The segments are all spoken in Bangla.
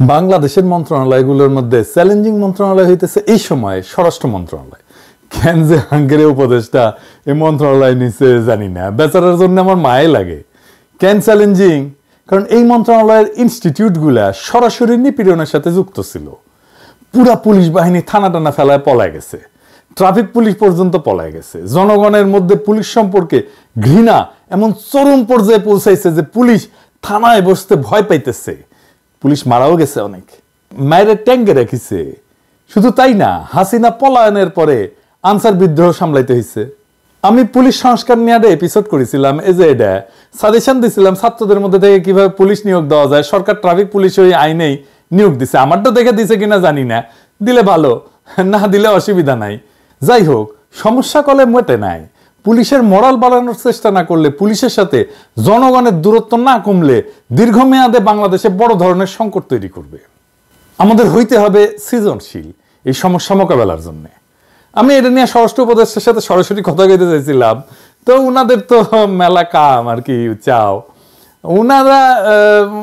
বাংলাদেশের মন্ত্রণালয়গুলোর মধ্যে চ্যালেঞ্জিং মন্ত্রণালয় হইতেছে এই সময় স্বরাষ্ট্র মন্ত্রণালয়। কেন যে হাঙ্গেরের উপদেষ্টা এই মন্ত্রণালয় নিচে জানি না, বেচারার জন্য আমার মায়ে লাগে। কেন চ্যালেঞ্জিং? কারণ এই মন্ত্রণালয়ের ইনস্টিটিউটগুলা সরাসরি নিপীড়নের সাথে যুক্ত ছিল। পুরা পুলিশ বাহিনী থানা টানা ফেলায় পলায় গেছে, ট্রাফিক পুলিশ পর্যন্ত পলায় গেছে। জনগণের মধ্যে পুলিশ সম্পর্কে ঘৃণা এমন চরম পর্যায়ে পৌঁছাইছে যে পুলিশ থানায় বসতে ভয় পাইতেছে। পুলিশ মারাও গেছে অনেক, মায়ের ট্যাঙ্কে রেখেছে। শুধু তাই না, হাসিনা পলায়নের পরে আনসার বিদ্রোহ সামলাইতে হয়েছে। আমি পুলিশ সংস্কার নিয়ে একটা এপিসোড করেছিলাম, এই যে এটা সাজেশন দিছিলাম ছাত্রদের মধ্যে থেকে কিভাবে পুলিশ নিয়োগ দেওয়া যায়। সরকার ট্রাফিক পুলিশ ওই আইনেই নিয়োগ দিছে, আমারটা দেখে দিছে কিনা জানি না, দিলে ভালো, না দিলে অসুবিধা নাই। যাই হোক, সমস্যা কলে মেটে নাই। পুলিশের মরাল বাড়ানোর চেষ্টা না করলে, পুলিশের সাথে জনগণের দূরত্ব না কমলে দীর্ঘমেয়াদে বাংলাদেশে বড় ধরনের সংকট তৈরি করবে। আমাদের হইতে হবে সৃজনশীল এই সমস্যা মোকাবেলার জন্য। আমি এটা নিয়ে স্বরাষ্ট্র উপদেষ্টার সাথে সরাসরি কথা কইতে চাইছিলাম, তো উনাদের তো মেলা কাম আর কি চাও,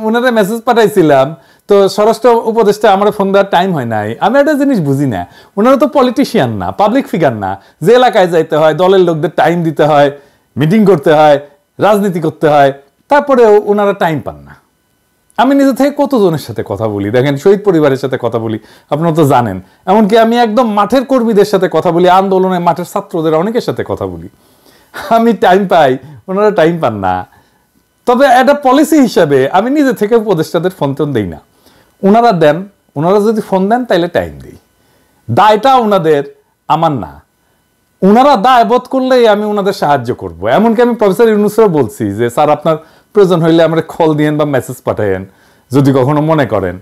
উনারা মেসেজ পাঠাইছিলাম। তো স্বরাষ্ট্র উপদেষ্টা আমার ফোন দেওয়ার টাইম হয় নাই। আমি একটা জিনিস বুঝি না, ওনারা তো পলিটিশিয়ান না, পাবলিক ফিগার না, যে এলাকায় যাইতে হয়, দলের লোকদের টাইম দিতে হয়, মিটিং করতে হয়, রাজনীতি করতে হয়, তারপরেও ওনারা টাইম পান না। আমি নিজে থেকে কতজনের সাথে কথা বলি, দেখেন শহীদ পরিবারের সাথে কথা বলি, আপনারা তো জানেন। এমনকি আমি একদম মাঠের কর্মীদের সাথে কথা বলি, আন্দোলনে মাঠের ছাত্রদের অনেকের সাথে কথা বলি। আমি টাইম পাই, ওনারা টাইম পান না। তবে একটা পলিসি হিসাবে আমি নিজে থেকে উপদেষ্টাদের ফোন টোন দিই না, ওনারা দেন। ওনারা যদি ফোন দেন তাইলে টাইম দিই। দায়টা ওনাদের, আমার না। ওনারা দায় বোধ করলেই আমি ওনাদের সাহায্য করব। এমনকি আমি প্রফেসর ইউনূসেরও বলছি যে স্যার, আপনার প্রয়োজন হইলে আমরা কল দিয়েন বা মেসেজ পাঠাইন, যদি কখনো মনে করেন।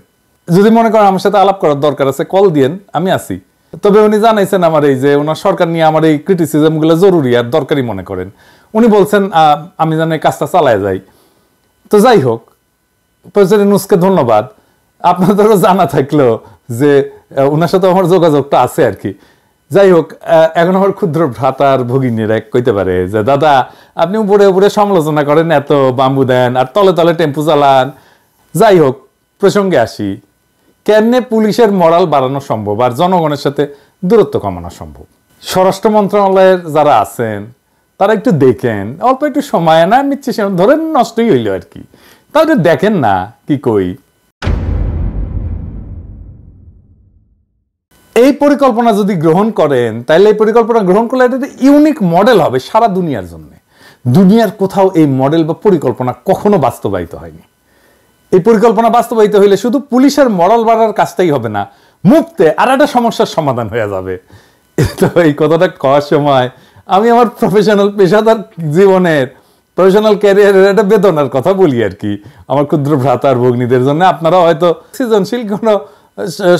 যদি মনে করেন আমার সাথে আলাপ করার দরকার আছে, কল দিয়েন, আমি আছি। তবে উনি জানাইছেন আমার এই যে ওনার সরকার নিয়ে আমার এই ক্রিটিসিজমগুলো জরুরি আর দরকারি মনে করেন। উনি বলছেন আমি যেন এই কাজটা চালায় যাই। তো যাই হোক, প্রফেসর ইউনূসকে ধন্যবাদ। আপনাদেরও জানা থাকলো যে ওনার সাথে আমার যোগাযোগটা আছে আর কি। যাই হোক, এখন আমার ক্ষুদ্র ভ্রাতার ভগিনীরা কইতে পারে যে দাদা, আপনি উপরে উপরে সমালোচনা করেন, এত বাম্বু দেন আর তলে তলে টেম্পু চালান। যাই হোক, প্রসঙ্গে আসি। কেমনে পুলিশের মরাল বাড়ানো সম্ভব আর জনগণের সাথে দূরত্ব কমানো সম্ভব? স্বরাষ্ট্র মন্ত্রণালয়ের যারা আছেন তারা একটু দেখেন, অল্প একটু সময় না নিচ্ছে, ধরেন নষ্টই হইল আর কি, তাহলে দেখেন না কি কই। এই পরিকল্পনা যদি গ্রহণ করেন, তাহলে এই পরিকল্পনা গ্রহণ করলে এটা ইউনিক মডেল হবে সারা দুনিয়ার জন্য। দুনিয়ার কোথাও এই মডেল বা পরিকল্পনা কখনো বাস্তবায়িত হয়নি। এই পরিকল্পনা বাস্তবায়িত হইলে শুধু পুলিশের মরাল বাড়ার কাজটাই হবে না, মুক্তে আর একটা সমস্যার সমাধান হয়ে যাবে। তো এই কথাটা করার সময় আমি আমার পেশাদার জীবনের, প্রফেশনাল ক্যারিয়ারের একটা বেদনার কথা বলি আর কি, আমার ক্ষুদ্র ভ্রাতার ভগ্নীদের জন্য। আপনারা হয়তো সৃজনশীল কোনো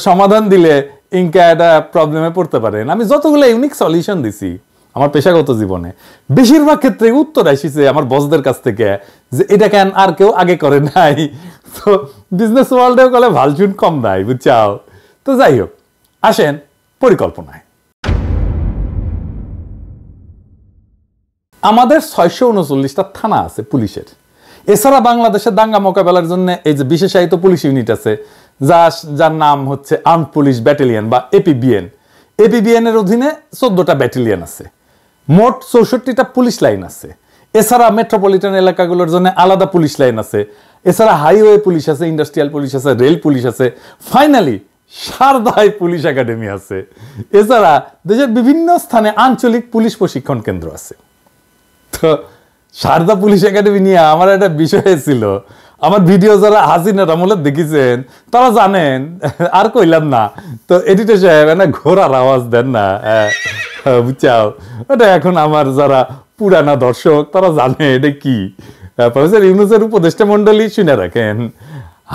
সমাধান দিলে ইনকা একটা প্রবলেমে পড়তে পারেন। আমি যতগুলো ইউনিক সলিউশন দিছি আমার পেশাগত জীবনে, বেশিরভাগ ক্ষেত্রে উত্তর আসিছে আমার বসদের কাছ থেকে যে এটা কেন আর কেউ আগে করে নাই। তো বিজনেস ওয়ার্ল্ডেও গেলে ভালচুন কম নাই, বুঝছাও। তো যাই হোক, আসেন পরিকল্পনায়। আমাদের 639টা থানা আছে পুলিশের। এছাড়া বাংলাদেশের দাঙ্গা মোকাবেলার জন্য এই যে বিশেষায়িত পুলিশ ইউনিট আছে, যার নাম হচ্ছে আর্মড পুলিশ ব্যাটালিয়ন বা এপিবিএন। এপিবিএন এর অধীনে 14টা ব্যাটালিয়ন আছে, মোট 64টা পুলিশ লাইন আছে। এছাড়া মেট্রোপলিটন এলাকাগুলোর জন্য আলাদা পুলিশ লাইন আছে। এছাড়া হাইওয়ে পুলিশ আছে, ইন্ডাস্ট্রিয়াল পুলিশ আছে, রেল পুলিশ আছে। ফাইনালি সারদায় পুলিশ একাডেমি আছে। এছাড়া দেশের বিভিন্ন স্থানে আঞ্চলিক পুলিশ প্রশিক্ষণ কেন্দ্র আছে। তো সারদা পুলিশ একাডেমি নিয়ে আমার একটা বিষয় ছিল, আমার ভিডিও যারা হাসিনার আমলে দেখেছেন তারা জানেন, আর কইলাম না। তো এডিটর সাহেব না ঘোড়ার আওয়াজ দেন না, বুঝছাও। ওটা এখন আমার যারা পুরানা দর্শক তারা জানে এটা কি। প্রফেসর ইউনূসের উপদেষ্টা মন্ডলী শুনে রাখেন,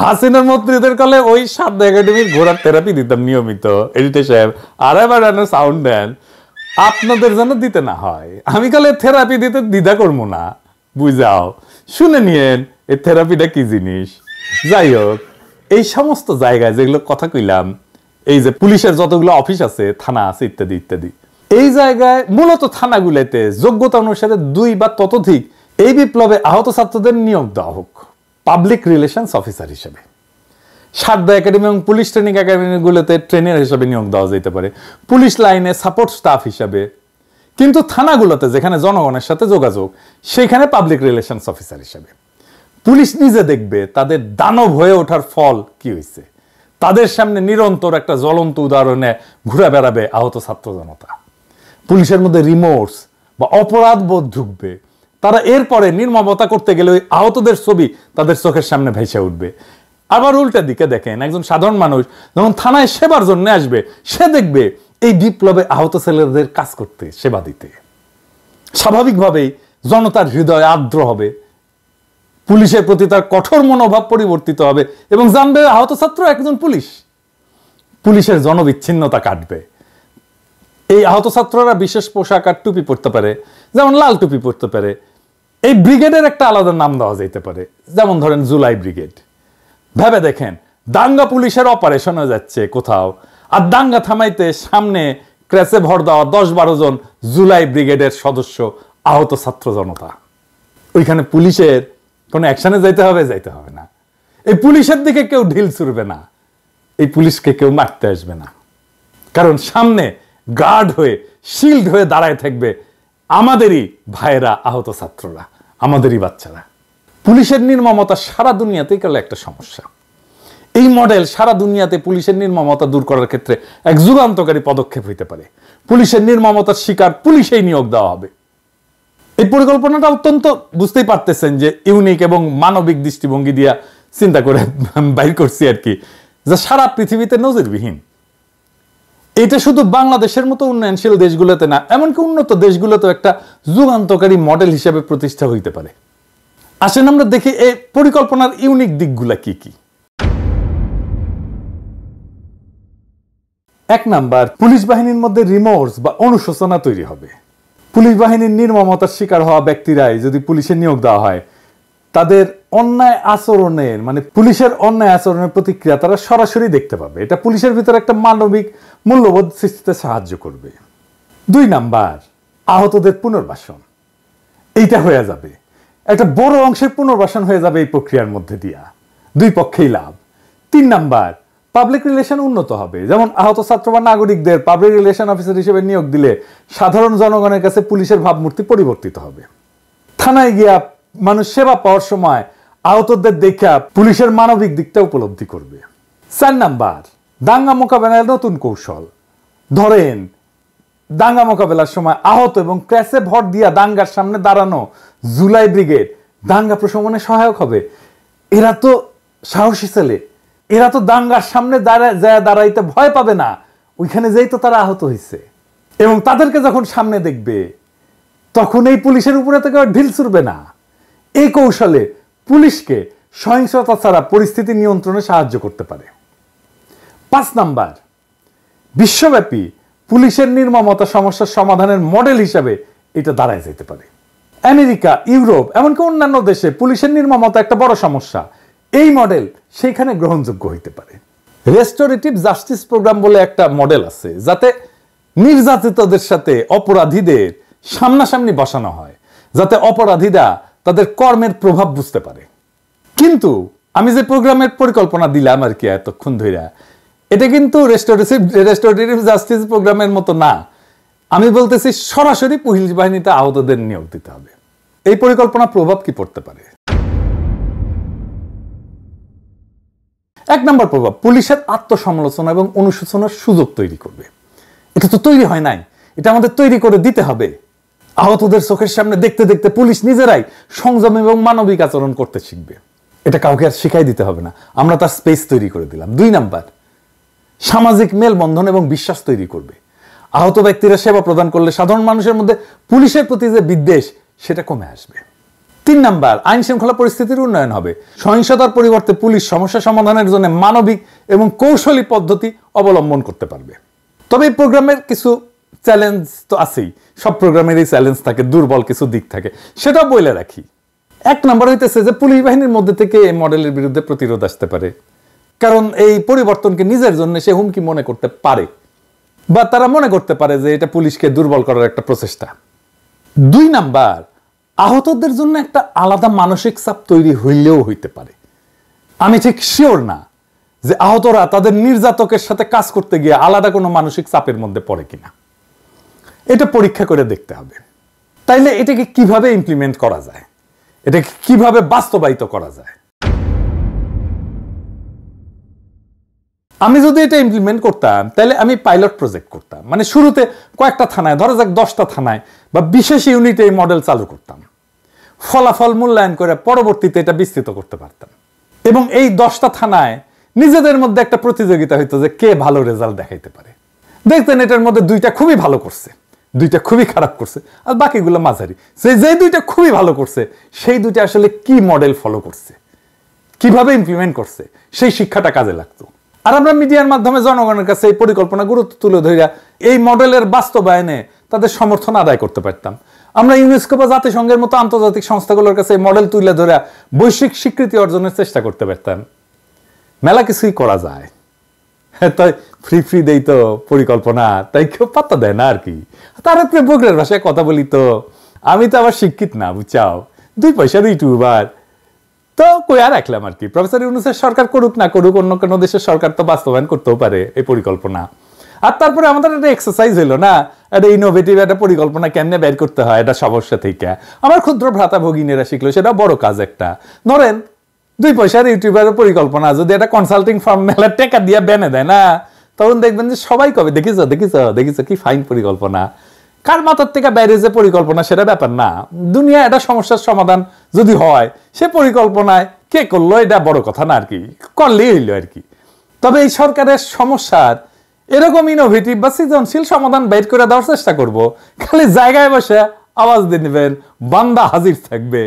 হাসিনার মন্ত্রীদের কালে ওই সারদা একাডেমির ঘোড়ার থেরাপি দিতাম নিয়মিত। এডিটর সাহেব আর এবার সাউন্ড দেন, আপনাদের যেন দিতে না হয়। আমি কালে থেরাপি দিতে দ্বিধা করবো না, বুঝাও। শুনে নিয়েন এই থেরাপিটা কি জিনিস। যাই হোক, এই সমস্ত জায়গায় যেগুলো কথা কইলাম, এই যে পুলিশের যতগুলো অফিস আছে, থানা আছে, ইত্যাদি ইত্যাদি, এই জায়গায় মূলত থানাগুলোতে যোগ্যতা অনুসারে 2 বা ততোধিক এই বিপ্লবে আহত ছাত্রদের নিয়োগ দেওয়া হোক পাবলিক রিলেশনস অফিসার হিসেবে। সারদা একাডেমি এবং পুলিশ ট্রেনিং একাডেমিগুলোতে ট্রেনার হিসেবে নিয়োগ দেওয়া যেতে পারে, পুলিশ লাইনে সাপোর্ট স্টাফ হিসাবে। কিন্তু থানাগুলোতে যেখানে জনগণের সাথে যোগাযোগ, সেখানে পাবলিক রিলেশনস অফিসার হিসাবে। পুলিশ নিজে দেখবে তাদের দানব হয়ে ওঠার ফল কি হয়েছে। তাদের সামনে নিরন্তর একটা জ্বলন্ত উদাহরণে ঘুরে বেড়াবে আহত ছাত্র জনতা। পুলিশের মধ্যে রিমোর্স বা অপরাধ বোধ ঢুকবে। তারা এরপরে নির্মমতা করতে গেলে ওই আহতদের ছবি তাদের চোখের সামনে ভেসে উঠবে। আবার উল্টা দিকে দেখেন, একজন সাধারণ মানুষ যখন থানায় সেবার জন্য আসবে, সে দেখবে এই বিপ্লবে আহত ছেলেদের কাজ করতে, সেবা দিতে। স্বাভাবিকভাবেই জনতার হৃদয় আর্দ্র হবে, পুলিশের প্রতি তার কঠোর মনোভাব পরিবর্তিত হবে এবং জানবে আহত ছাত্র একজন পুলিশ। পুলিশের জনবিচ্ছিন্নতা কাটবে। এই আহত ছাত্ররা বিশেষ পোশাক আর টুপি পরতে পারে, যেমন লাল টুপি পরতে পারে। এই ব্রিগেডের একটা আলাদা নাম দেওয়া যেতে পারে, যেমন ধরেন জুলাই ব্রিগেড। ভেবে দেখেন, দাঙ্গা পুলিশের অপারেশন হয়ে যাচ্ছে কোথাও, আর দাঙ্গা থামাইতে সামনে ক্র্যাশে ভর দেওয়া 10-12 জন জুলাই ব্রিগেডের সদস্য আহত ছাত্র জনতা। ওইখানে পুলিশের কোনো অ্যাকশনে যাইতে হবে না। এই পুলিশের দিকে কেউ ঢিল ছুড়বে না, এই পুলিশকে কেউ মারতে আসবে না। কারণ সামনে গার্ড হয়ে, শিল্ড হয়ে দাঁড়ায় থাকবে আমাদেরই ভাইয়েরা, আহত ছাত্ররা, আমাদেরই বাচ্চারা। পুলিশের নির্মমতা সারা দুনিয়াতেই গেলে একটা সমস্যা। এই মডেল সারা দুনিয়াতে পুলিশের নির্মমতা দূর করার ক্ষেত্রে এক যুগান্তকারী পদক্ষেপ হইতে পারে। পুলিশের নির্মমতার শিকার পুলিশেই নিয়োগ দেওয়া হবে। এই পরিকল্পনাটা অত্যন্ত, বুঝতেই পারতেছেন যে ইউনিক এবং মানবিক দৃষ্টিভঙ্গি দিয়া চিন্তা করে বাইর করছি আর কি, যা সারা পৃথিবীতে নজিরবিহীন। এটা শুধু বাংলাদেশের মতো উন্নয়নশীল দেশগুলোতে না, এমনকি উন্নত দেশগুলোতেও একটা যুগান্তকারী মডেল হিসেবে প্রতিষ্ঠা হইতে পারে। আসেন আমরা দেখি এই পরিকল্পনার ইউনিক দিকগুলা কি কি। 1 নাম্বার, পুলিশ বাহিনীর মধ্যে রিমোর্স বা অনুশোচনা তৈরি হবে। পুলিশ বাহিনীর নির্মমতার শিকার হওয়া ব্যক্তিরাই যদি পুলিশে নিয়োগ দেওয়া হয়, তাদের অন্যায় আচরণের, মানে পুলিশের অন্যায় আচরণের প্রতিক্রিয়া তারা সরাসরি দেখতে পাবে। এটা পুলিশের ভিতরে একটা মানবিক মূল্যবোধ সৃষ্টিতে সাহায্য করবে। 2 নাম্বার, আহতদের পুনর্বাসন। এইটা হয়ে যাবে, একটা বড় অংশের পুনর্বাসন হয়ে যাবে এই প্রক্রিয়ার মধ্যে দিয়া, 2 পক্ষেই লাভ। 3 নাম্বার, পাবলিক রিলেশন উন্নত হবে। যেমন আহত ছাত্র বা নাগরিকদের পাবলিক রিলেশন অফিসার হিসেবে নিয়োগ দিলে সাধারণ জনগণের কাছে পুলিশের ভাবমূর্তি পরিবর্তিত হবে। থানায় গিয়া মানুষ সেবা পাওয়ার সময় আহতদের দেখা পুলিশের মানবিক দিকটা উপলব্ধি করবে। 4 নাম্বার, দাঙ্গা মোকাবেলার নতুন কৌশল। ধরেন দাঙ্গা মোকাবেলার সময় আহত এবং ক্র্যাশে ভর দিয়া দাঙ্গার সামনে দাঁড়ানো জুলাই ব্রিগেড দাঙ্গা প্রশমনে সহায়ক হবে। এরা তো সাহসী ছেলে, এরা তো দাঙ্গার সামনে দাঁড়াইতে ভয় পাবে না, ওইখানে যেই তো তারা আহত হয়েছে। এবং তাদেরকে যখন সামনে দেখবে, তখন এই পুলিশের উপরে থেকে ঢিল ছুড়বে না। এই কৌশলে পুলিশকে সহিংসতা ছাড়া পরিস্থিতি নিয়ন্ত্রণে সাহায্য করতে পারে। 5 নাম্বার, বিশ্বব্যাপী পুলিশের নির্মমতা সমস্যার সমাধানের মডেল হিসাবে এটা দাঁড়ায় যেতে পারে। আমেরিকা, ইউরোপ, এমনকি অন্যান্য দেশে পুলিশের নির্মমতা একটা বড় সমস্যা। এই মডেল সেইখানে গ্রহণযোগ্য হইতে পারে। রেস্টোরেটিভ জাস্টিস প্রোগ্রাম বলে একটা মডেল আছে, যাতে নির্যাতিতদের সাথে অপরাধীদের সামনাসামনি বসানো হয়, যাতে অপরাধীরা তাদের কর্মের প্রভাব বুঝতে পারে। কিন্তু আমি যে প্রোগ্রামের পরিকল্পনা দিলাম আর কি এতক্ষণ ধরে, এটা কিন্তু রেস্টোরেটিভ জাস্টিস প্রোগ্রামের মতো না। আমি বলতেছি সরাসরি পুলিশ বাহিনীতে আহতদের নিয়োগ দিতে হবে। এই পরিকল্পনা প্রভাব কি পড়তে পারে? 1 নম্বর প্রভাব, পুলিশের আত্মসমালোচনা এবং অনুশোচনার সুযোগ তৈরি করবে। এটা তো তৈরি হয় নাই, এটা আমাদের তৈরি করে দিতে হবে। আহতদের চোখের সামনে দেখতে দেখতে পুলিশ নিজেরাই সংযম এবং মানবিক আচরণ করতে শিখবে। এটা কাউকে আর শিখাই দিতে হবে না, আমরা তার স্পেস তৈরি করে দিলাম। 2 নাম্বার, সামাজিক মেলবন্ধন এবং বিশ্বাস তৈরি করবে। আহত ব্যক্তিরা সেবা প্রদান করলে সাধারণ মানুষের মধ্যে পুলিশের প্রতি যে বিদ্বেষ, সেটা কমে আসবে। 3 নাম্বার, আইন শৃঙ্খলা পরিস্থিতির উন্নয়ন হবে। সহিংসতার পরিবর্তে পুলিশ সমস্যা সমাধানের জন্য মানবিক এবং কৌশলী পদ্ধতি অবলম্বন করতে পারবে। তবে এই প্রোগ্রামের কিছু চ্যালেঞ্জ তো আছেই, সব প্রোগ্রামেরই চ্যালেঞ্জ থাকে, দুর্বল কিছু দিক থাকে, সেটাও বলে রাখি। 1 নাম্বার হইতেছে যে পুলিশ বাহিনীর মধ্যে থেকে এই মডেলের বিরুদ্ধে প্রতিরোধ আসতে পারে, কারণ এই পরিবর্তনকে নিজের জন্য সে হুমকি মনে করতে পারে, বা তারা মনে করতে পারে যে এটা পুলিশকে দুর্বল করার একটা প্রচেষ্টা। 2 নাম্বার, আহতদের জন্য একটা আলাদা মানসিক চাপ তৈরি হইলেও হইতে পারে। আমি ঠিক শিওর না যে আহতরা তাদের নির্যাতকের সাথে কাজ করতে গিয়ে আলাদা কোনো মানসিক চাপের মধ্যে পড়ে কিনা, এটা পরীক্ষা করে দেখতে হবে। তাইলে এটাকে কিভাবে ইমপ্লিমেন্ট করা যায়, এটাকে কিভাবে বাস্তবায়িত করা যায়। আমি যদি এটা ইমপ্লিমেন্ট করতাম তাহলে আমি পাইলট প্রজেক্ট করতাম, মানে শুরুতে কয়েকটা থানায়, ধরা যাক 10টা থানায় বা বিশেষ ইউনিটে এই মডেল চালু করতাম, ফলাফল মূল্যায়ন করে পরবর্তীতে এটা বিস্তৃত করতে পারতাম। এবং এই 10টা থানায় নিজেদের মধ্যে একটা প্রতিযোগিতা হইতো যে কে ভালো রেজাল্ট দেখাইতে পারে। দেখতেন এটার মধ্যে 2টা খুবই ভালো করছে, 2টা খুবই খারাপ করছে, আর বাকিগুলো মাঝারি। যে 2টা খুবই ভালো করছে সেই 2টা আসলে কি মডেল ফলো করছে, কিভাবে ইমপ্লিমেন্ট করছে, সেই শিক্ষাটা কাজে লাগতো। আর আমরা মিডিয়ার মাধ্যমে জনগণের কাছে এই পরিকল্পনা গুরুত্ব তুলে ধরে এই মডেলের বাস্তবায়নে তাদের সমর্থন আদায় করতে পারতাম। আমরা ইউনেস্কো বা জাতিসংঘের মতো আন্তর্জাতিক সংস্থাগুলোর কাছে এই মডেল তুলে ধরে বৈশ্বিক স্বীকৃতি অর্জনের চেষ্টা করতে পারতাম। মেলা কিছুই করা যায়, তাই ফ্রি দেই তো পরিকল্পনা, তাই কেউ পাত্তা দেয় না আর কি। তার উপরে বগরের ভাষায় কথা বলি তো, আমি তো আবার শিক্ষিত না, বুঝছাও, 2 পয়সার ইউটিউবার তো কই আর রাখলাম আর কি। প্রফেসর ইউনূসের সরকার করুক না করুক, অন্য কোনো দেশের সরকার তো বাস্তবায়ন করতেও পারে এই পরিকল্পনা। আর তারপরে আমাদের একটা এক্সারসাইজ হইলো না, একটা ইনোভেটিভ একটা পরিকল্পনা কেমনে বের করতে হয় এটা সমস্যা থেকে। আমার ক্ষুদ্র ভ্রাতা ভগিনীরা শিখলো, সেটা বড় কাজ একটা। ধরেন 2 পয়সার ইউটিউবের পরিকল্পনা যদি একটা কনসাল্টিং ফার্ম মেলা টাকা দিয়ে বেনে দেয় না, তখন দেখবেন যে সবাই কবে দেখিছো দেখিছো দেখিছো কি ফাইন পরিকল্পনা। কার মাথার থেকে বাইরে যে পরিকল্পনা সেটা ব্যাপার না, দুনিয়া একটা সমস্যার সমাধান যদি হয় সে পরিকল্পনায় কে করলো এটা বড় কথা না আর কি, করলেই হইলো আর কি। তবে এই সরকারের সমস্যার এরকম ইনোভেটিভ বা সৃজনশীল সমাধান বের করে দেওয়ার চেষ্টা করব। খালি জায়গায় বসে আওয়াজ দিয়ে নেবেন, বান্দা হাজির থাকবে।